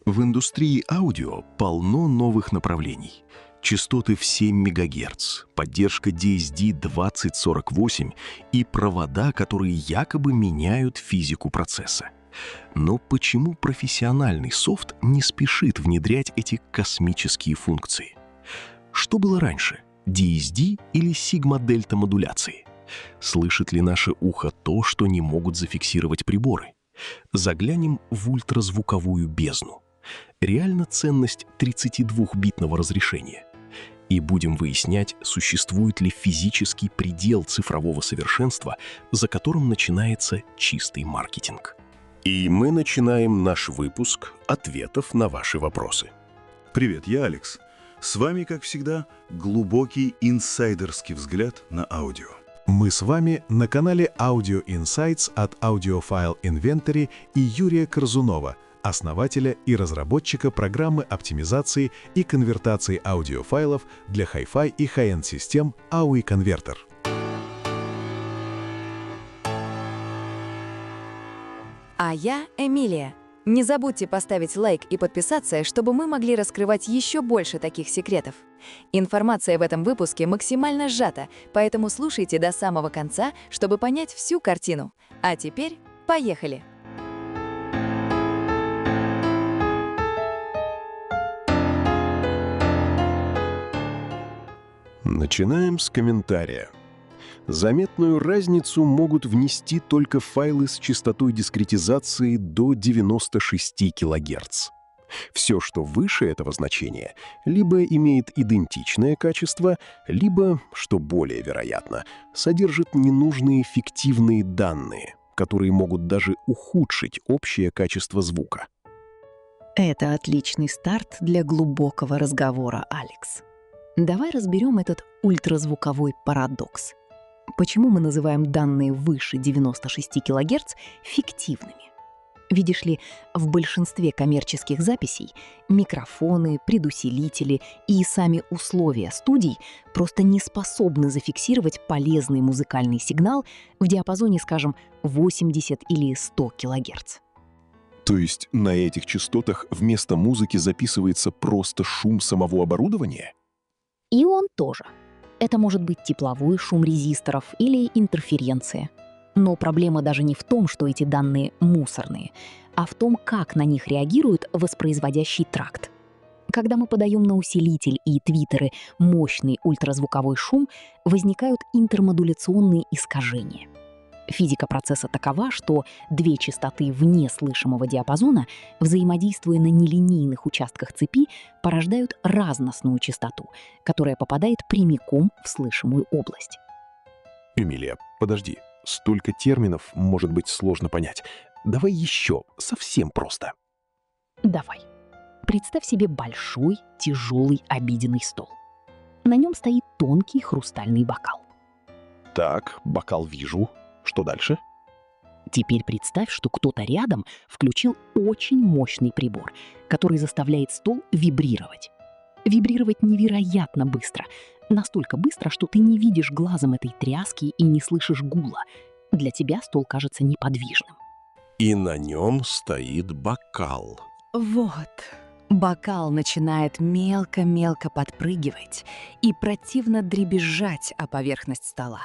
В индустрии аудио полно новых направлений. Частоты в 7 МГц, поддержка DSD-2048 и провода, которые якобы меняют физику процесса. Но почему профессиональный софт не спешит внедрять эти космические функции? Что было раньше, DSD или сигма-дельта модуляции? Слышит ли наше ухо то, что не могут зафиксировать приборы? Заглянем в ультразвуковую бездну. Реально ценность 32-битного разрешения. И будем выяснять, существует ли физический предел цифрового совершенства, за которым начинается чистый маркетинг. И мы начинаем наш выпуск ответов на ваши вопросы. Привет, я Алекс. С вами, как всегда, глубокий инсайдерский взгляд на аудио. Мы с вами на канале Audio Insights от Audiophile Inventory и Юрия Корзунова, основателя и разработчика программы оптимизации и конвертации аудиофайлов для Hi-Fi и High-End систем AUI Converter. А я Эмилия. Не забудьте поставить лайк и подписаться, чтобы мы могли раскрывать еще больше таких секретов. Информация в этом выпуске максимально сжата, поэтому слушайте до самого конца, чтобы понять всю картину. А теперь поехали! Начинаем с комментария. Заметную разницу могут внести только файлы с частотой дискретизации до 96 кГц. Все, что выше этого значения, либо имеет идентичное качество, либо, что более вероятно, содержит ненужные фиктивные данные, которые могут даже ухудшить общее качество звука. Это отличный старт для глубокого разговора, Алекс. Давай разберем этот ультразвуковой парадокс. Почему мы называем данные выше 96 кГц фиктивными? Видишь ли, в большинстве коммерческих записей микрофоны, предусилители и сами условия студий просто не способны зафиксировать полезный музыкальный сигнал в диапазоне, скажем, 80 или 100 кГц. То есть на этих частотах вместо музыки записывается просто шум самого оборудования? И он тоже. Это может быть тепловой шум резисторов или интерференция. Но проблема даже не в том, что эти данные мусорные, а в том, как на них реагирует воспроизводящий тракт. Когда мы подаем на усилитель и твиттеры мощный ультразвуковой шум, возникают интермодуляционные искажения. Физика процесса такова, что две частоты вне слышимого диапазона, взаимодействуя на нелинейных участках цепи, порождают разностную частоту, которая попадает прямиком в слышимую область. Эмилия, подожди. Столько терминов, может быть, сложно понять. Давай еще, совсем просто. Давай. Представь себе большой, тяжелый обеденный стол. На нем стоит тонкий хрустальный бокал. Так, бокал вижу. Что дальше? Теперь представь, что кто-то рядом включил очень мощный прибор, который заставляет стол вибрировать. Вибрировать невероятно быстро. Настолько быстро, что ты не видишь глазом этой тряски и не слышишь гула. Для тебя стол кажется неподвижным. И на нем стоит бокал. Вот. Бокал начинает мелко-мелко подпрыгивать и противно дребезжать о поверхность стола.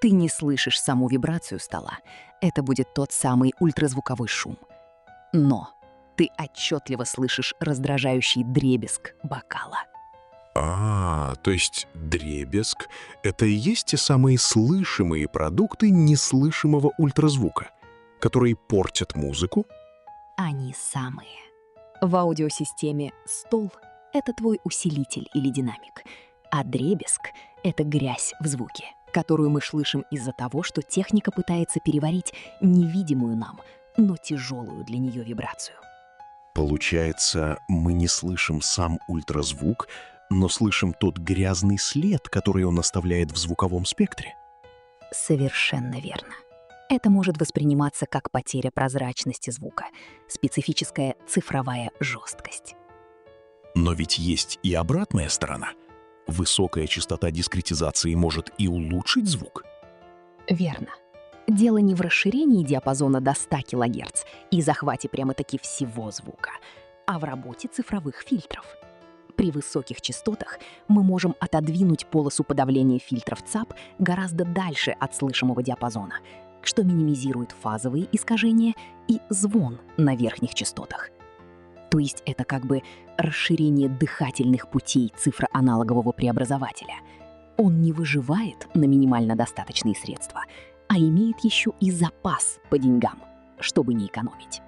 Ты не слышишь саму вибрацию стола. Это будет тот самый ультразвуковой шум. Но ты отчетливо слышишь раздражающий дребезг бокала. То есть дребезг — это и есть те самые слышимые продукты неслышимого ультразвука, которые портят музыку? Они самые. В аудиосистеме стол — это твой усилитель или динамик, а дребезг — это грязь в звуке, которую мы слышим из-за того, что техника пытается переварить невидимую нам, но тяжелую для нее вибрацию. Получается, мы не слышим сам ультразвук, но слышим тот грязный след, который он оставляет в звуковом спектре? Совершенно верно. Это может восприниматься как потеря прозрачности звука, специфическая цифровая жесткость. Но ведь есть и обратная сторона. Высокая частота дискретизации может и улучшить звук? Верно. Дело не в расширении диапазона до 100 кГц и захвате прямо-таки всего звука, а в работе цифровых фильтров. При высоких частотах мы можем отодвинуть полосу подавления фильтров ЦАП гораздо дальше от слышимого диапазона, что минимизирует фазовые искажения и звон на верхних частотах. То есть это как бы расширение дыхательных путей цифроаналогового преобразователя. Он не выживает на минимально достаточные средства, а имеет еще и запас по деньгам, чтобы не экономить.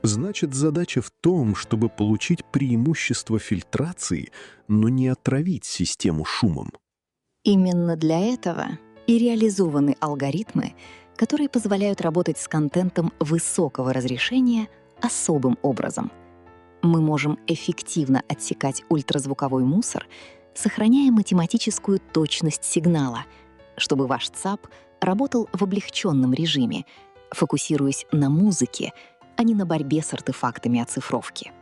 Значит, задача в том, чтобы получить преимущество фильтрации, но не отравить систему шумом. Именно для этого и реализованы алгоритмы, которые позволяют работать с контентом высокого разрешения особым образом. Мы можем эффективно отсекать ультразвуковой мусор, сохраняя математическую точность сигнала, чтобы ваш ЦАП работал в облегченном режиме, фокусируясь на музыке, а не на борьбе с артефактами оцифровки.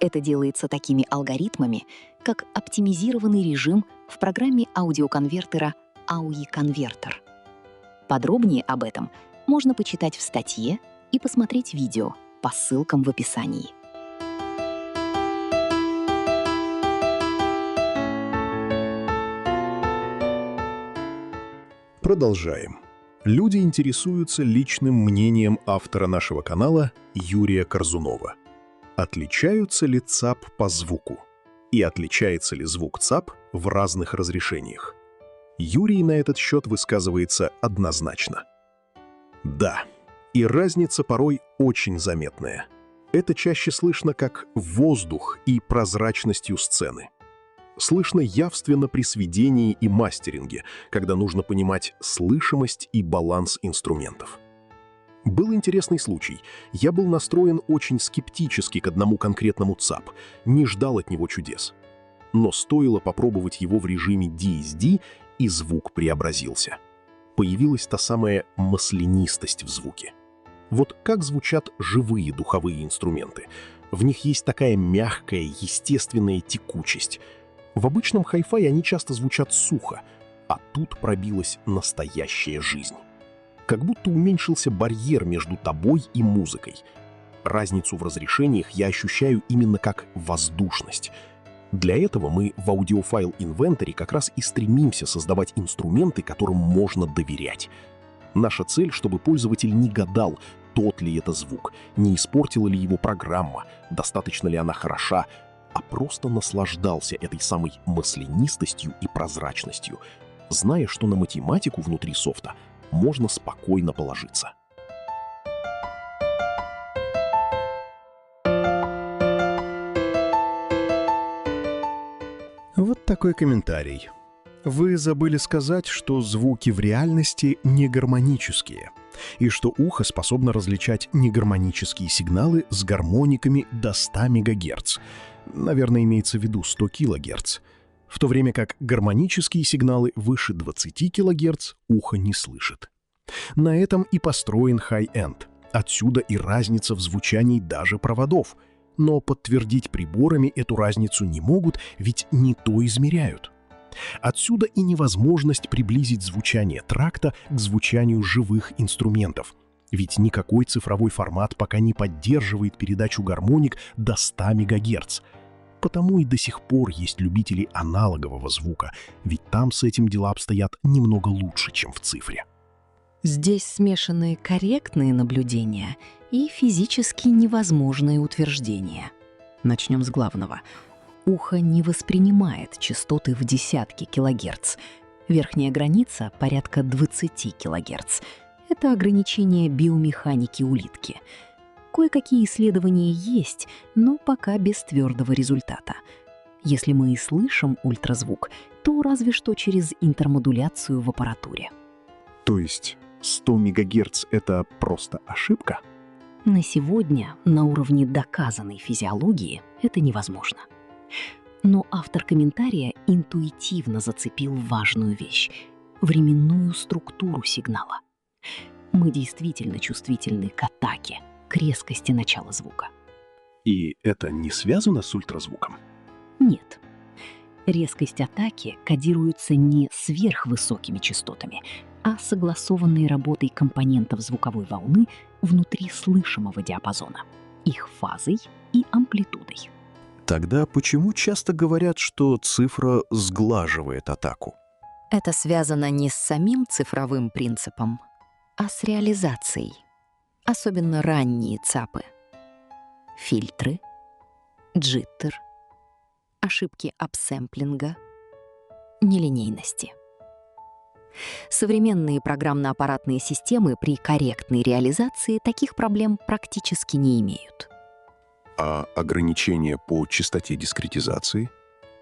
Это делается такими алгоритмами, как оптимизированный режим в программе аудиоконвертера AUI Converter. Подробнее об этом можно почитать в статье и посмотреть видео по ссылкам в описании. Продолжаем. Люди интересуются личным мнением автора нашего канала Юрия Корзунова. Отличаются ли ЦАП по звуку? И отличается ли звук ЦАП в разных разрешениях? Юрий на этот счет высказывается однозначно. Да, и разница порой очень заметная. Это чаще слышно как воздух и прозрачностью сцены. Слышно явственно при сведении и мастеринге, когда нужно понимать слышимость и баланс инструментов. Был интересный случай. Я был настроен очень скептически к одному конкретному ЦАП, не ждал от него чудес. Но стоило попробовать его в режиме DSD, и звук преобразился. Появилась та самая маслянистость в звуке. Вот как звучат живые духовые инструменты. В них есть такая мягкая, естественная текучесть. В обычном хай-фай они часто звучат сухо, а тут пробилась настоящая жизнь. Как будто уменьшился барьер между тобой и музыкой. Разницу в разрешениях я ощущаю именно как воздушность. Для этого мы в Audiophile Inventory как раз и стремимся создавать инструменты, которым можно доверять. Наша цель, чтобы пользователь не гадал, тот ли это звук, не испортила ли его программа, достаточно ли она хороша, а просто наслаждался этой самой маслянистостью и прозрачностью, зная, что на математику внутри софта можно спокойно положиться. Вот такой комментарий. Вы забыли сказать, что звуки в реальности не гармонические, и что ухо способно различать негармонические сигналы с гармониками до 100 МГц. Наверное, имеется в виду 100 кГц. В то время как гармонические сигналы выше 20 кГц ухо не слышит. На этом и построен хай-энд. Отсюда и разница в звучании даже проводов. Но подтвердить приборами эту разницу не могут, ведь не то измеряют. Отсюда и невозможность приблизить звучание тракта к звучанию живых инструментов. Ведь никакой цифровой формат пока не поддерживает передачу гармоник до 100 МГц. Потому и до сих пор есть любители аналогового звука, ведь там с этим дела обстоят немного лучше, чем в цифре. Здесь смешаны корректные наблюдения и физически невозможные утверждения. Начнем с главного. Ухо не воспринимает частоты в десятки килогерц. Верхняя граница — порядка 20 килогерц. Это ограничение биомеханики улитки. Кое-какие исследования есть, но пока без твердого результата. Если мы и слышим ультразвук, то разве что через интермодуляцию в аппаратуре. То есть 100 МГц — это просто ошибка? На сегодня на уровне доказанной физиологии это невозможно. Но автор комментария интуитивно зацепил важную вещь — временную структуру сигнала. Мы действительно чувствительны к атаке, к резкости начала звука. И это не связано с ультразвуком? Нет. Резкость атаки кодируется не сверхвысокими частотами, а согласованной работой компонентов звуковой волны внутри слышимого диапазона, их фазой и амплитудой. Тогда почему часто говорят, что цифра сглаживает атаку? Это связано не с самим цифровым принципом, а с реализацией. Особенно ранние ЦАПы. Фильтры, джиттер, ошибки апсэмплинга, нелинейности. Современные программно-аппаратные системы при корректной реализации таких проблем практически не имеют. А ограничение по частоте дискретизации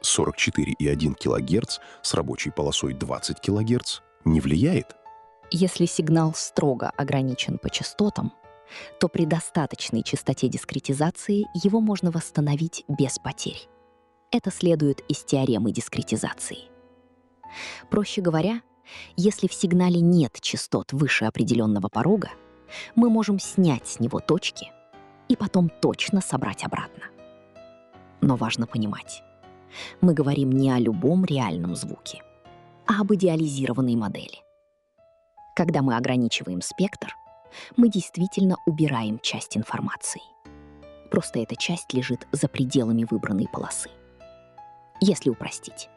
44,1 кГц с рабочей полосой 20 кГц не влияет? Если сигнал строго ограничен по частотам, то при достаточной частоте дискретизации его можно восстановить без потерь. Это следует из теоремы дискретизации. Проще говоря, если в сигнале нет частот выше определенного порога, мы можем снять с него точки и потом точно собрать обратно. Но важно понимать, мы говорим не о любом реальном звуке, а об идеализированной модели. Когда мы ограничиваем спектр, мы действительно убираем часть информации. Просто эта часть лежит за пределами выбранной полосы. Если упростить,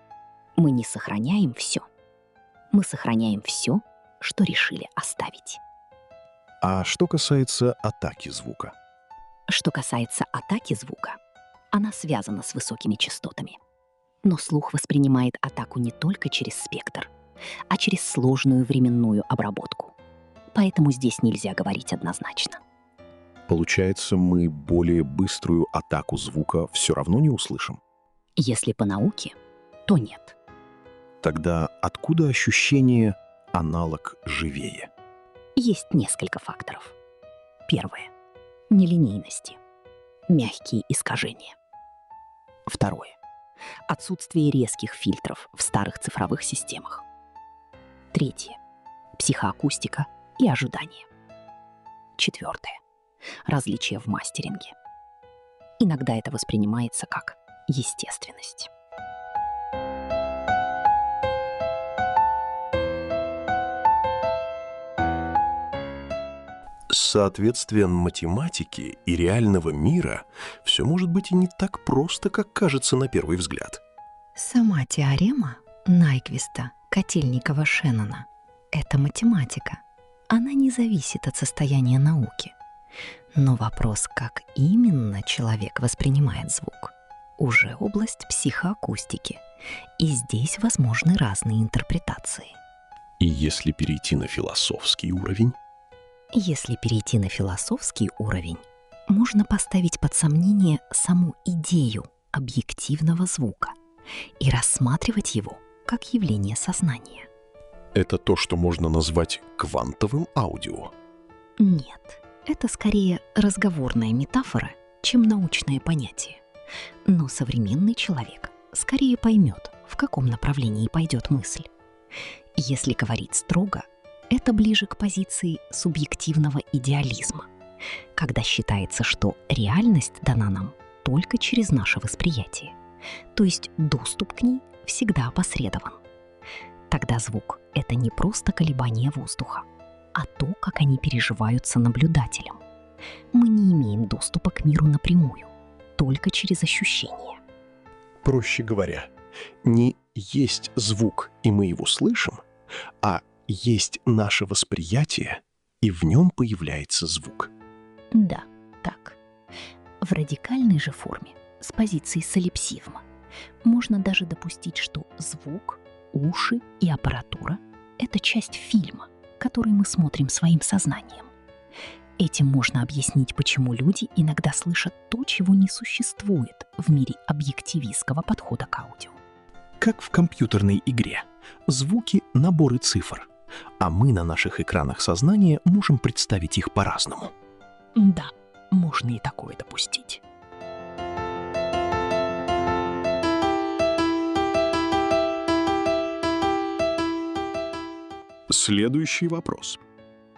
мы не сохраняем все. Мы сохраняем все, что решили оставить. А что касается атаки звука? Что касается атаки звука, она связана с высокими частотами. Но слух воспринимает атаку не только через спектр, а через сложную временную обработку. Поэтому здесь нельзя говорить однозначно. Получается, мы более быструю атаку звука все равно не услышим? Если по науке, то нет. Тогда откуда ощущение «аналог живее»? Есть несколько факторов. Первое — нелинейности, мягкие искажения. Второе — отсутствие резких фильтров в старых цифровых системах. Третье — психоакустика и ожидание. Четвертое — различия в мастеринге. Иногда это воспринимается как естественность. Соответствие математики и реального мира все может быть и не так просто, как кажется на первый взгляд. Сама теорема Найквиста, Котельникова-Шеннона — это математика. Она не зависит от состояния науки. Но вопрос, как именно человек воспринимает звук, уже область психоакустики. И здесь возможны разные интерпретации. И если перейти на философский уровень? Если перейти на философский уровень, можно поставить под сомнение саму идею объективного звука и рассматривать его как явление сознания. Это то, что можно назвать квантовым аудио. Нет, это скорее разговорная метафора, чем научное понятие. Но современный человек скорее поймет, в каком направлении пойдет мысль. Если говорить строго, это ближе к позиции субъективного идеализма, когда считается, что реальность дана нам только через наше восприятие, то есть доступ к ней всегда опосредован. Тогда звук — это не просто колебания воздуха, а то, как они переживаются наблюдателем. Мы не имеем доступа к миру напрямую, только через ощущения. Проще говоря, не есть звук, и мы его слышим, а есть наше восприятие, и в нем появляется звук. Да, так. В радикальной же форме, с позиции солипсизма, можно даже допустить, что звук, уши и аппаратура — это часть фильма, который мы смотрим своим сознанием. Этим можно объяснить, почему люди иногда слышат то, чего не существует в мире объективистского подхода к аудио. Как в компьютерной игре. Звуки — наборы цифр, а мы на наших экранах сознания можем представить их по-разному. Да, можно и такое допустить. Следующий вопрос.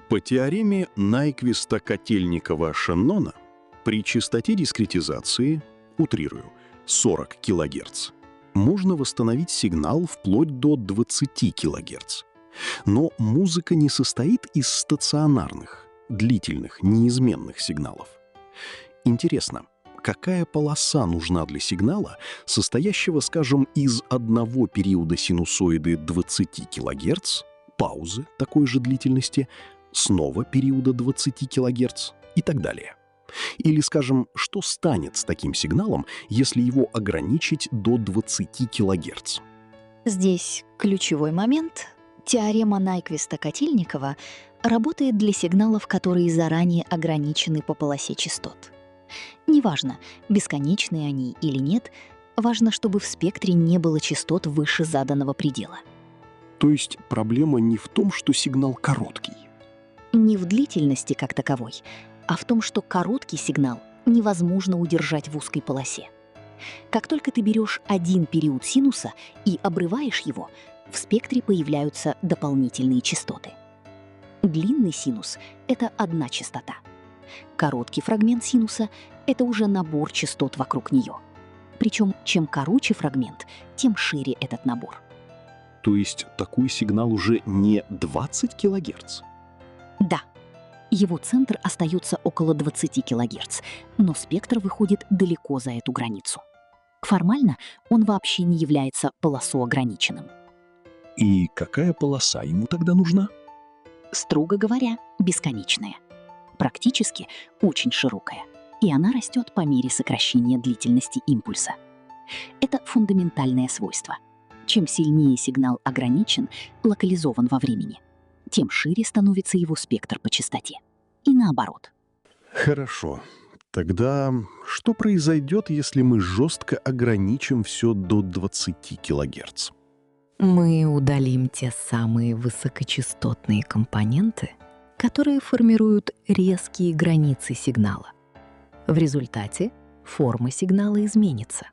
По теореме Найквиста-Котельникова-Шеннона при частоте дискретизации, утрирую, 40 кГц, можно восстановить сигнал вплоть до 20 кГц. Но музыка не состоит из стационарных, длительных, неизменных сигналов. Интересно, какая полоса нужна для сигнала, состоящего, скажем, из одного периода синусоиды 20 кГц, паузы такой же длительности, снова периода 20 кГц и так далее. Или, скажем, что станет с таким сигналом, если его ограничить до 20 кГц? Здесь ключевой момент. Теорема Найквиста-Котельникова работает для сигналов, которые заранее ограничены по полосе частот. Неважно, бесконечные они или нет, важно, чтобы в спектре не было частот выше заданного предела. То есть проблема не в том, что сигнал короткий. Не в длительности как таковой, а в том, что короткий сигнал невозможно удержать в узкой полосе. Как только ты берешь один период синуса и обрываешь его, в спектре появляются дополнительные частоты. Длинный синус — это одна частота. Короткий фрагмент синуса — это уже набор частот вокруг нее. Причем, чем короче фрагмент, тем шире этот набор. То есть такой сигнал уже не 20 кГц? Да, его центр остается около 20 кГц, но спектр выходит далеко за эту границу. Формально он вообще не является полосоограниченным. И какая полоса ему тогда нужна? Строго говоря, бесконечная. Практически очень широкая. И она растет по мере сокращения длительности импульса. Это фундаментальное свойство. Чем сильнее сигнал ограничен, локализован во времени, тем шире становится его спектр по частоте. И наоборот. Хорошо. Тогда что произойдет, если мы жестко ограничим все до 20 кГц? Мы удалим те самые высокочастотные компоненты, которые формируют резкие границы сигнала. В результате форма сигнала изменится.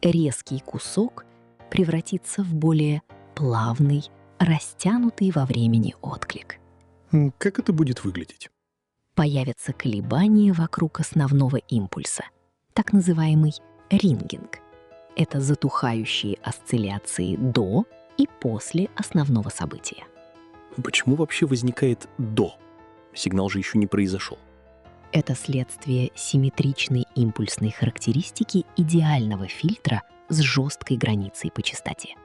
Резкий кусок превратится в более плавный, растянутый во времени отклик. Как это будет выглядеть? Появятся колебания вокруг основного импульса, так называемый рингинг. Это затухающие осцилляции до и после основного события. Почему вообще возникает «до»? Сигнал же еще не произошел. Это следствие симметричной импульсной характеристики идеального фильтра с жесткой границей по частоте.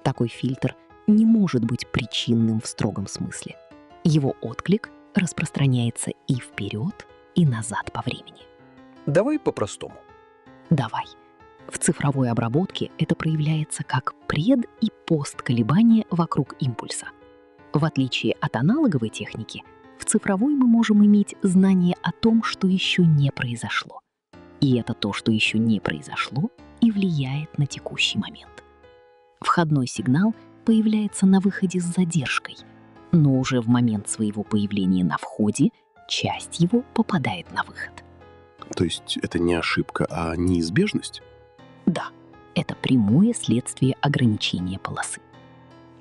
Такой фильтр не может быть причинным в строгом смысле. Его отклик распространяется и вперед, и назад по времени. Давай по-простому. Давай. В цифровой обработке это проявляется как пред- и постколебания вокруг импульса. В отличие от аналоговой техники, в цифровой мы можем иметь знание о том, что еще не произошло. И это то, что еще не произошло, и влияет на текущий момент. Входной сигнал появляется на выходе с задержкой, но уже в момент своего появления на входе часть его попадает на выход. То есть это не ошибка, а неизбежность? Да, это прямое следствие ограничения полосы.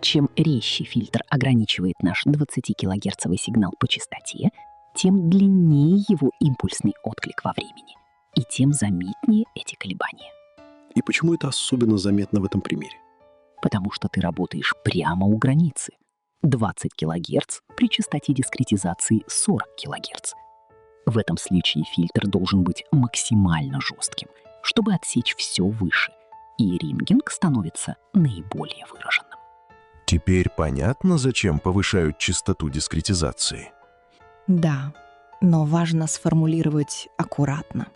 Чем резче фильтр ограничивает наш 20-килогерцовый сигнал по частоте, тем длиннее его импульсный отклик во времени, и тем заметнее эти колебания. И почему это особенно заметно в этом примере? Потому что ты работаешь прямо у границы. 20 кГц при частоте дискретизации 40 кГц. В этом случае фильтр должен быть максимально жестким, чтобы отсечь все выше, и рингинг становится наиболее выраженным. Теперь понятно, зачем повышают частоту дискретизации? Да, но важно сформулировать аккуратно.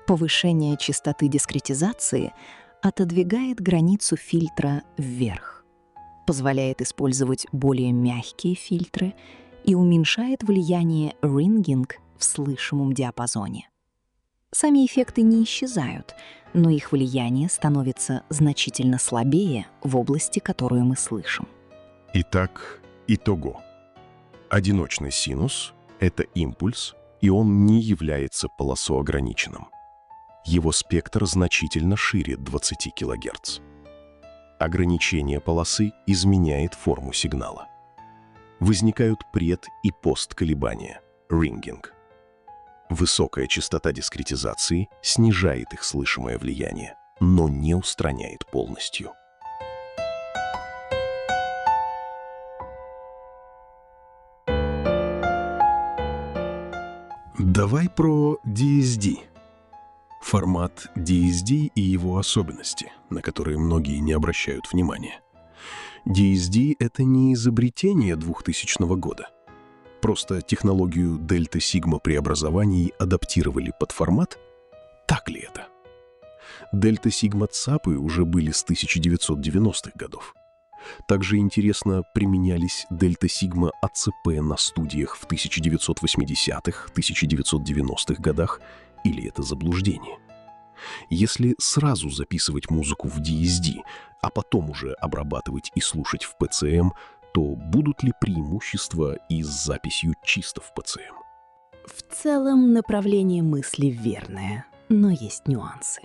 Повышение частоты дискретизации отодвигает границу фильтра вверх, позволяет использовать более мягкие фильтры и уменьшает влияние рингинг в слышимом диапазоне. Сами эффекты не исчезают, но их влияние становится значительно слабее в области, которую мы слышим. Итак, итого. Одиночный синус — это импульс, и он не является полосоограниченным. Его спектр значительно шире 20 кГц. Ограничение полосы изменяет форму сигнала. Возникают пред- и постколебания — рингинг. Высокая частота дискретизации снижает их слышимое влияние, но не устраняет полностью. Давай про DSD. Формат DSD и его особенности, на которые многие не обращают внимания. DSD — это не изобретение 2000 года. Просто технологию дельта-сигма преобразований адаптировали под формат? Так ли это? Дельта-сигма ЦАПы уже были с 1990-х годов. Также интересно, применялись дельта-сигма АЦП на студиях в 1980-х, 1990-х годах, или это заблуждение? Если сразу записывать музыку в DSD, а потом уже обрабатывать и слушать в PCM, то будут ли преимущества и с записью чисто в PCM? В целом направление мысли верное, но есть нюансы.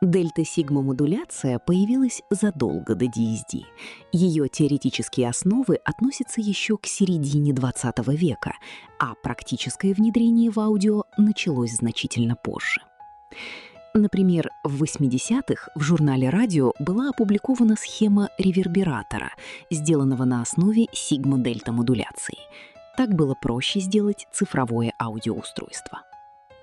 Дельта-сигма-модуляция появилась задолго до DSD. Ее теоретические основы относятся еще к середине XX века, а практическое внедрение в аудио началось значительно позже. Например, в 80-х в журнале «Радио» была опубликована схема ревербератора, сделанного на основе сигма-дельта-модуляции. Так было проще сделать цифровое аудиоустройство.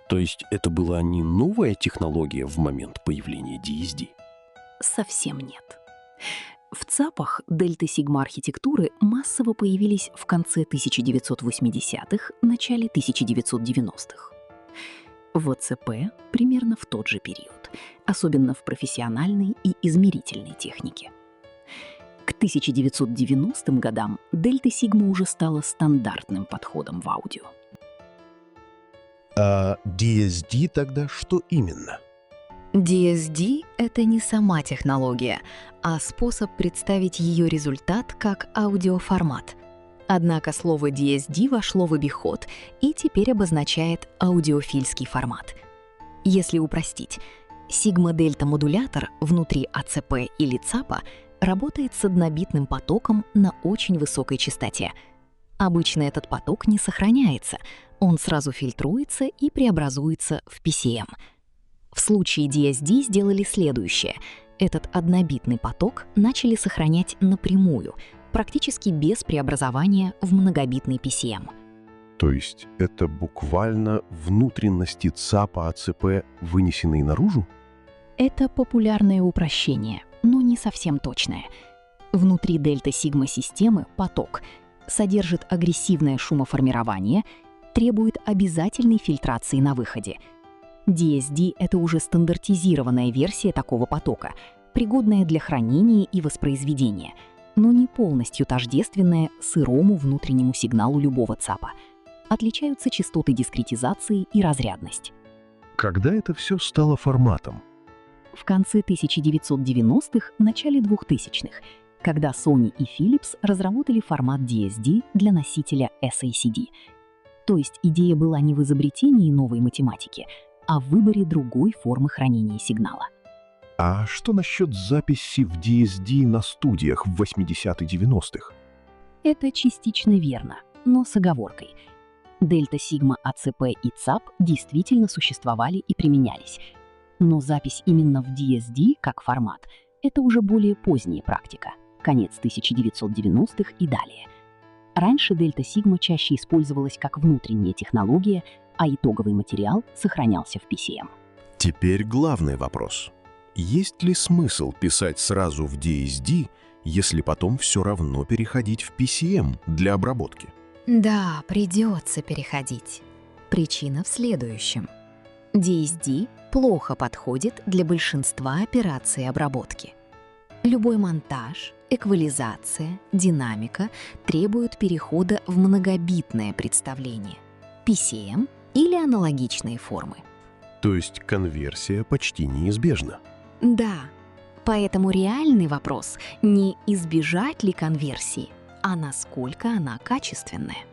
То есть это была не новая технология в момент появления DSD? Совсем нет. В ЦАПах дельта-сигма-архитектуры массово появились в конце 1980-х, начале 1990-х. В АЦП примерно в тот же период, особенно в профессиональной и измерительной технике. К 1990-м годам дельта-сигма уже стала стандартным подходом в аудио. А DSD тогда что именно? DSD — это не сама технология, а способ представить ее результат как аудиоформат. Однако слово DSD вошло в обиход и теперь обозначает аудиофильский формат. Если упростить, сигма-дельта-модулятор внутри АЦП или ЦАПа работает с однобитным потоком на очень высокой частоте. Обычно этот поток не сохраняется, он сразу фильтруется и преобразуется в PCM. В случае DSD сделали следующее. Этот однобитный поток начали сохранять напрямую, практически без преобразования в многобитный PCM. То есть это буквально внутренности ЦАПа АЦП, вынесенные наружу? Это популярное упрощение, но не совсем точное. Внутри дельта-сигма-системы поток содержит агрессивное шумоформирование, требует обязательной фильтрации на выходе. DSD — это уже стандартизированная версия такого потока, пригодная для хранения и воспроизведения, но не полностью тождественная сырому внутреннему сигналу любого ЦАПа. Отличаются частоты дискретизации и разрядность. Когда это все стало форматом? В конце 1990-х, начале 2000-х, когда Sony и Philips разработали формат DSD для носителя SACD. То есть идея была не в изобретении новой математики, а в выборе другой формы хранения сигнала. А что насчет записи в DSD на студиях в 80-90-х? Это частично верно, но с оговоркой. Дельта-сигма АЦП и ЦАП действительно существовали и применялись. Но запись именно в DSD как формат — это уже более поздняя практика, конец 1990-х и далее. Раньше дельта-сигма чаще использовалась как внутренняя технология, а итоговый материал сохранялся в PCM. Теперь главный вопрос. Есть ли смысл писать сразу в DSD, если потом все равно переходить в PCM для обработки? Да, придется переходить. Причина в следующем. DSD плохо подходит для большинства операций обработки. Любой монтаж, эквализация, динамика требуют перехода в многобитное представление, PCM или аналогичные формы. То есть конверсия почти неизбежна. Да, поэтому реальный вопрос не избежать ли конверсии, а насколько она качественная.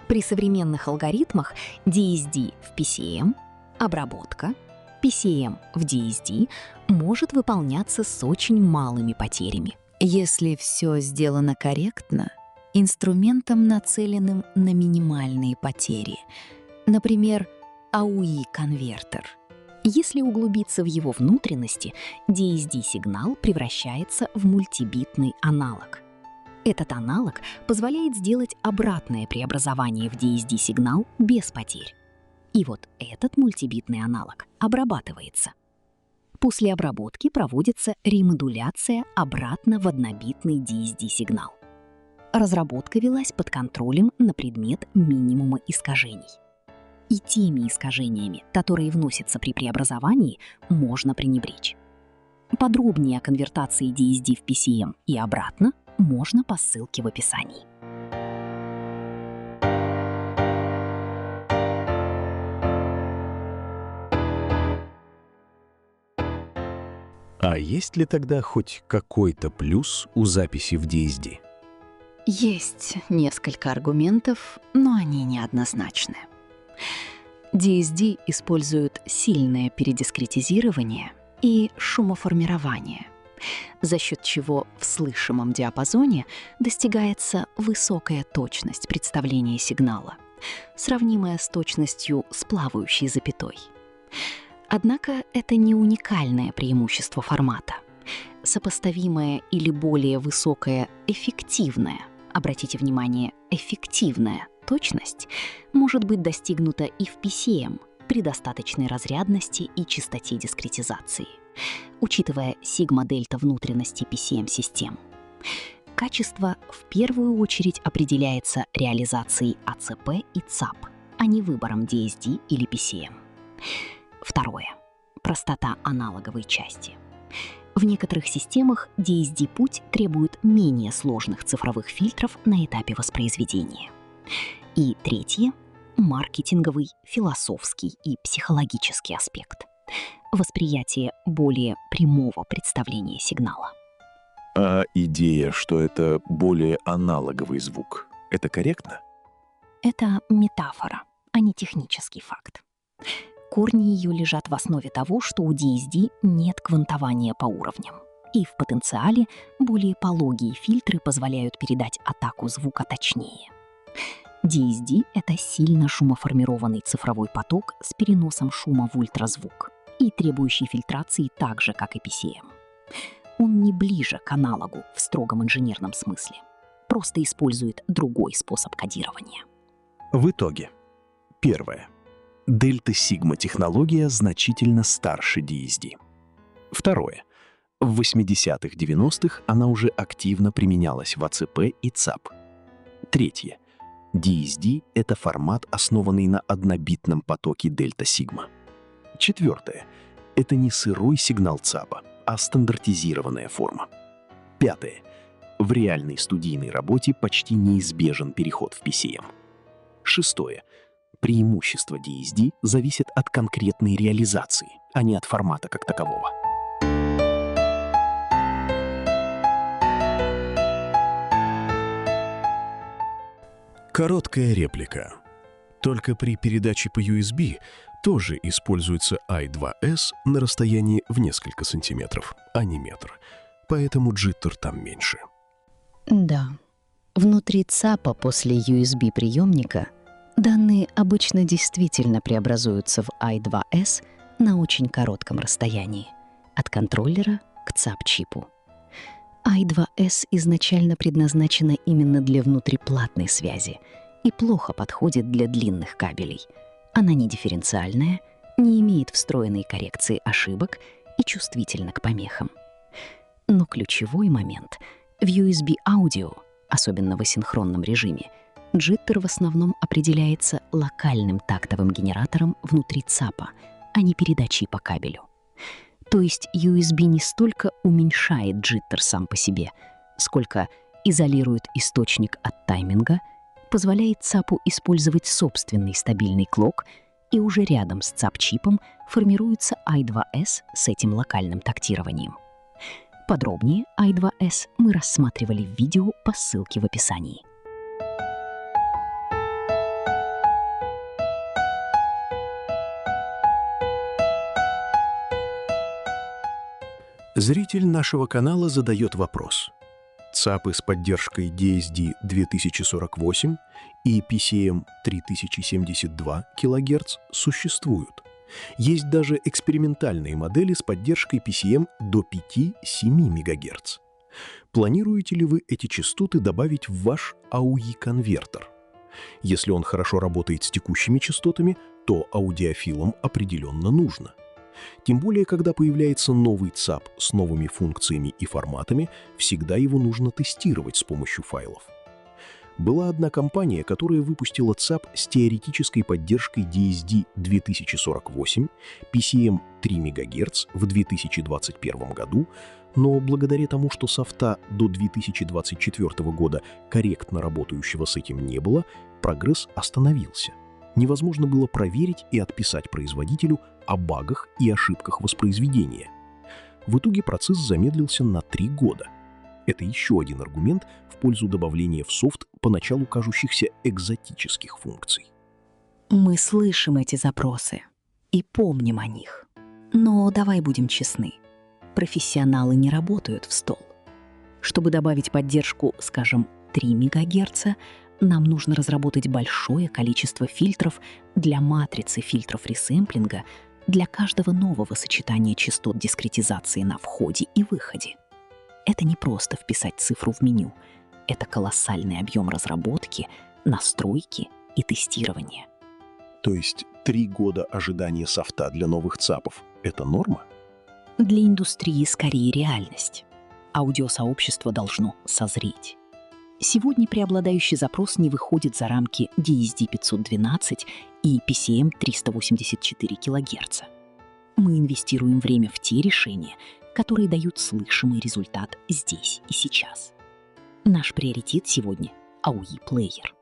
При современных алгоритмах DSD в PCM, обработка, PCM в DSD может выполняться с очень малыми потерями. Если все сделано корректно, инструментом, нацеленным на минимальные потери, например, AUI-конвертер. Если углубиться в его внутренности, DSD-сигнал превращается в мультибитный аналог. Этот аналог позволяет сделать обратное преобразование в DSD-сигнал без потерь. И вот этот мультибитный аналог обрабатывается. После обработки проводится ремодуляция обратно в однобитный DSD-сигнал. Разработка велась под контролем на предмет минимума искажений. И теми искажениями, которые вносятся при преобразовании, можно пренебречь. Подробнее о конвертации DSD в PCM и обратно можно по ссылке в описании. А есть ли тогда хоть какой-то плюс у записи в DSD? Есть несколько аргументов, но они неоднозначны. DSD используют сильное передискретизирование и шумоформирование, за счет чего в слышимом диапазоне достигается высокая точность представления сигнала, сравнимая с точностью с плавающей запятой. Однако это не уникальное преимущество формата. Сопоставимая или более высокая эффективная, обратите внимание, эффективная точность может быть достигнута и в PCM при достаточной разрядности и частоте дискретизации, учитывая сигма-дельта внутренности PCM-систем. Качество в первую очередь определяется реализацией АЦП и ЦАП, а не выбором DSD или PCM. Второе. Простота аналоговой части. В некоторых системах DSD-путь требует менее сложных цифровых фильтров на этапе воспроизведения. И третье – маркетинговый, философский и психологический аспект. Восприятие более прямого представления сигнала. А идея, что это более аналоговый звук, это корректно? Это метафора, а не технический факт. Корни ее лежат в основе того, что у DSD нет квантования по уровням. И в потенциале более пологие фильтры позволяют передать атаку звука точнее. DSD — это сильно шумоформированный цифровой поток с переносом шума в ультразвук и требующий фильтрации так же, как и PCM. Он не ближе к аналогу в строгом инженерном смысле, просто использует другой способ кодирования. В итоге. Первое. Дельта-сигма-технология значительно старше DSD. Второе. В 80-х-90-х она уже активно применялась в АЦП и ЦАП. Третье. DSD — это формат, основанный на однобитном потоке дельта-сигма. Четвертое. Это не сырой сигнал ЦАПа, а стандартизированная форма. Пятое. В реальной студийной работе почти неизбежен переход в PCM. Шестое. Преимущество DSD зависит от конкретной реализации, а не от формата как такового. Короткая реплика. Только при передаче по USB тоже используется I2S на расстоянии в несколько сантиметров, а не метр. Поэтому джиттер там меньше. Да. Внутри ЦАПа после USB-приемника данные обычно действительно преобразуются в I2S на очень коротком расстоянии, от контроллера к ЦАП-чипу. I2S изначально предназначена именно для внутриплатной связи и плохо подходит для длинных кабелей. Она не дифференциальная, не имеет встроенной коррекции ошибок и чувствительна к помехам. Но ключевой момент — в USB-аудио, особенно в асинхронном режиме, джиттер в основном определяется локальным тактовым генератором внутри ЦАПа, а не передачей по кабелю. То есть USB не столько уменьшает джиттер сам по себе, сколько изолирует источник от тайминга, позволяет ЦАПу использовать собственный стабильный клок, и уже рядом с ЦАП-чипом формируется I2S с этим локальным тактированием. Подробнее I2S мы рассматривали в видео по ссылке в описании. Зритель нашего канала задает вопрос. ЦАПы с поддержкой DSD 2048 и PCM 3072 кГц существуют. Есть даже экспериментальные модели с поддержкой PCM до 5-7 МГц. Планируете ли вы эти частоты добавить в ваш AUI-конвертер? Если он хорошо работает с текущими частотами, то аудиофилам определенно нужно. Тем более, когда появляется новый ЦАП с новыми функциями и форматами, всегда его нужно тестировать с помощью файлов. Была одна компания, которая выпустила ЦАП с теоретической поддержкой DSD 2048, PCM 3 МГц в 2021 году, но благодаря тому, что софта до 2024 года корректно работающего с этим не было, прогресс остановился. Невозможно было проверить и отписать производителю о багах и ошибках воспроизведения. В итоге процесс замедлился на 3 года. Это еще один аргумент в пользу добавления в софт поначалу кажущихся экзотических функций. Мы слышим эти запросы и помним о них. Но давай будем честны. Профессионалы не работают в стол. Чтобы добавить поддержку, скажем, 3 МГц, нам нужно разработать большое количество фильтров для матрицы фильтров ресэмплинга для каждого нового сочетания частот дискретизации на входе и выходе. Это не просто вписать цифру в меню. Это колоссальный объем разработки, настройки и тестирования. То есть 3 года ожидания софта для новых ЦАПов – это норма? Для индустрии скорее реальность. Аудиосообщество должно созреть. Сегодня преобладающий запрос не выходит за рамки DSD 512 и PCM 384 кГц. Мы инвестируем время в те решения, которые дают слышимый результат здесь и сейчас. Наш приоритет сегодня — AUI-плеер.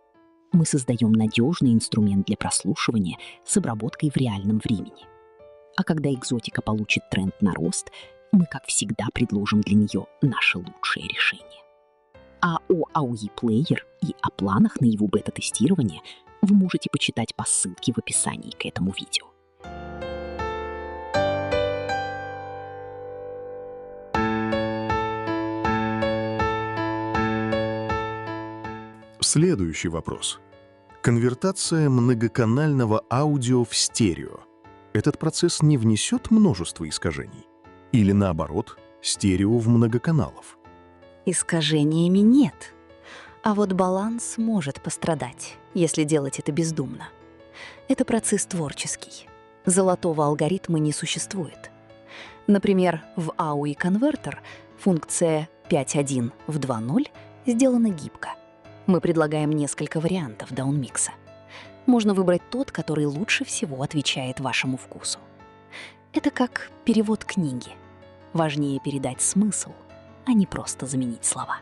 Мы создаем надежный инструмент для прослушивания с обработкой в реальном времени. А когда экзотика получит тренд на рост, мы, как всегда, предложим для нее наше лучшее решение. А о AUI-плеер и о планах на его бета-тестирование вы можете почитать по ссылке в описании к этому видео. Следующий вопрос. Конвертация многоканального аудио в стерео. Этот процесс не внесет множество искажений? Или наоборот, стерео в многоканалов? Искажениями нет. А вот баланс может пострадать, если делать это бездумно. Это процесс творческий. Золотого алгоритма не существует. Например, в AUI Converter функция 5.1 в 2.0 сделана гибко. Мы предлагаем несколько вариантов даунмикса. Можно выбрать тот, который лучше всего отвечает вашему вкусу. Это как перевод книги. Важнее передать смысл, а не просто заменить слова.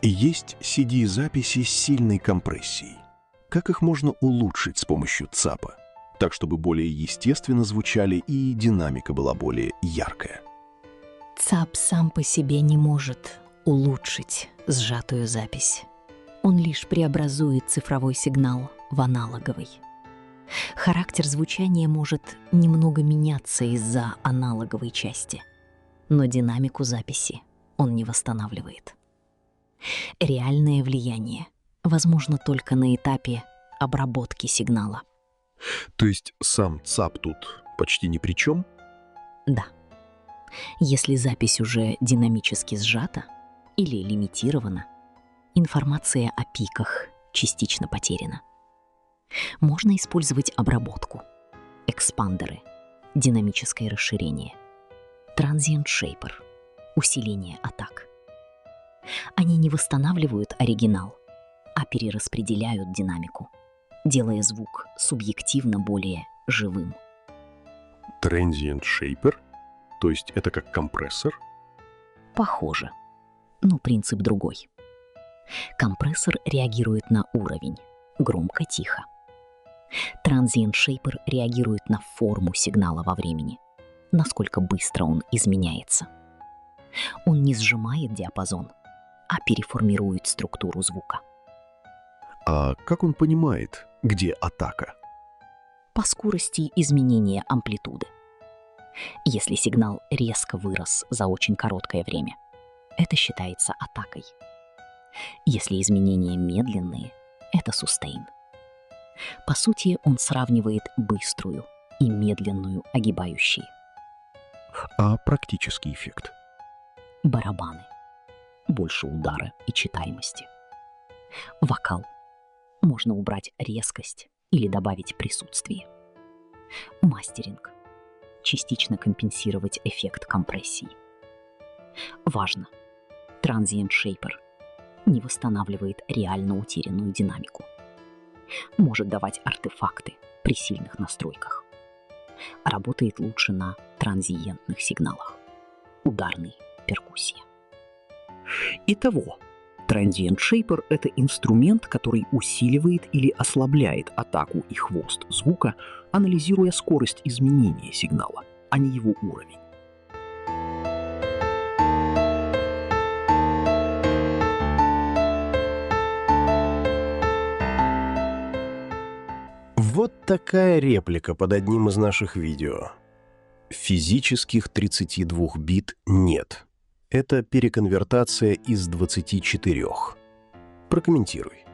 Есть CD-записи с сильной компрессией. Как их можно улучшить с помощью ЦАПа? Так, чтобы более естественно звучали и динамика была более яркая. ЦАП сам по себе не может улучшить сжатую запись. Он лишь преобразует цифровой сигнал в аналоговый. Характер звучания может немного меняться из-за аналоговой части, но динамику записи он не восстанавливает. Реальное влияние возможно только на этапе обработки сигнала. То есть сам ЦАП тут почти ни при чем? Да. Если запись уже динамически сжата или лимитирована, информация о пиках частично потеряна. Можно использовать обработку, экспандеры, динамическое расширение, Transient Shaper, усиление атак. Они не восстанавливают оригинал, а перераспределяют динамику, делая звук субъективно более живым. Transient Shaper? То есть это как компрессор? Похоже, но принцип другой. Компрессор реагирует на уровень, громко-тихо. Transient Shaper реагирует на форму сигнала во времени, насколько быстро он изменяется. Он не сжимает диапазон, а переформирует структуру звука. А как он понимает, где атака? По скорости изменения амплитуды. Если сигнал резко вырос за очень короткое время, это считается атакой. Если изменения медленные, это сустейн. По сути, он сравнивает быструю и медленную огибающие. А практический эффект? Барабаны. Больше удара и читаемости. Вокал. Можно убрать резкость или добавить присутствие. Мастеринг. Частично компенсировать эффект компрессии. Важно. Transient Shaper не восстанавливает реально утерянную динамику. Может давать артефакты при сильных настройках. Работает лучше на транзиентных сигналах. Ударной перкуссии. Итого, Transient Shaper — это инструмент, который усиливает или ослабляет атаку и хвост звука, анализируя скорость изменения сигнала, а не его уровень. Вот такая реплика под одним из наших видео. Физических 32 бит нет. Это переконвертация из 24. Прокомментируй.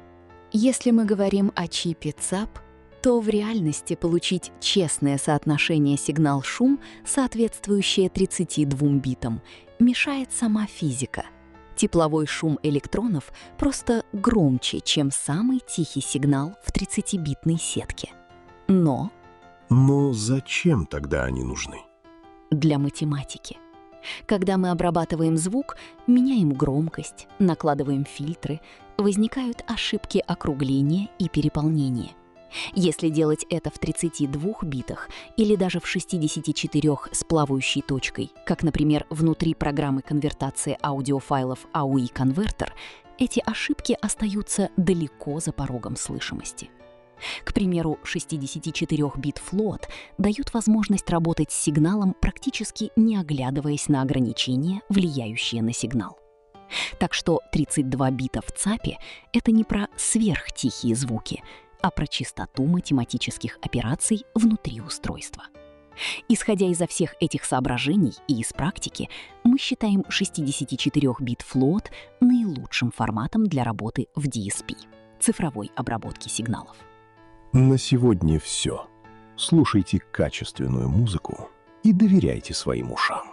Если мы говорим о чипе ЦАП, то в реальности получить честное соотношение сигнал-шум, соответствующее 32 битам, мешает сама физика. Тепловой шум электронов просто громче, чем самый тихий сигнал в 30-битной сетке. Но Но зачем тогда они нужны? для математики. Когда мы обрабатываем звук, меняем громкость, накладываем фильтры, возникают ошибки округления и переполнения. Если делать это в 32 битах или даже в 64 с плавающей точкой, как, например, внутри программы конвертации аудиофайлов AUI Converter, эти ошибки остаются далеко за порогом слышимости. К примеру, 64-бит флот дают возможность работать с сигналом, практически не оглядываясь на ограничения, влияющие на сигнал. Так что 32 бита в ЦАПе — это не про сверхтихие звуки, а про чистоту математических операций внутри устройства. Исходя изо всех этих соображений и из практики, мы считаем 64-бит флот наилучшим форматом для работы в DSP — цифровой обработки сигналов. На сегодня все. Слушайте качественную музыку и доверяйте своим ушам.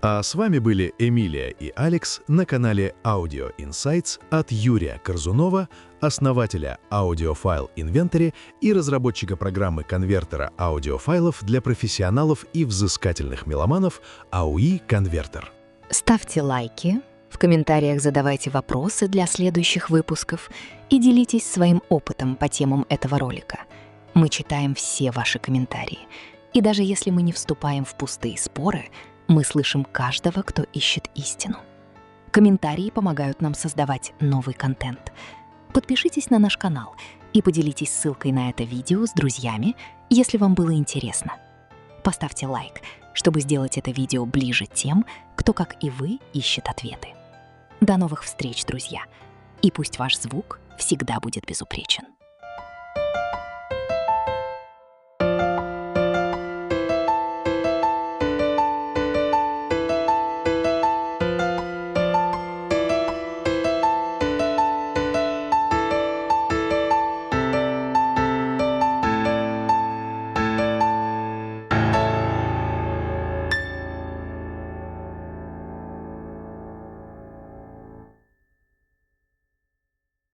А с вами были Эмилия и Алекс на канале Audio Insights от Юрия Корзунова, основателя Audiophile Inventory и разработчика программы конвертера аудиофайлов для профессионалов и взыскательных меломанов AUI Converter. Ставьте лайки, в комментариях задавайте вопросы для следующих выпусков и делитесь своим опытом по темам этого ролика. Мы читаем все ваши комментарии. И даже если мы не вступаем в пустые споры, мы слышим каждого, кто ищет истину. Комментарии помогают нам создавать новый контент. Подпишитесь на наш канал и поделитесь ссылкой на это видео с друзьями, если вам было интересно. Поставьте лайк, чтобы сделать это видео ближе тем, кто, как и вы, ищет ответы. До новых встреч, друзья! И пусть ваш звук всегда будет безупречен.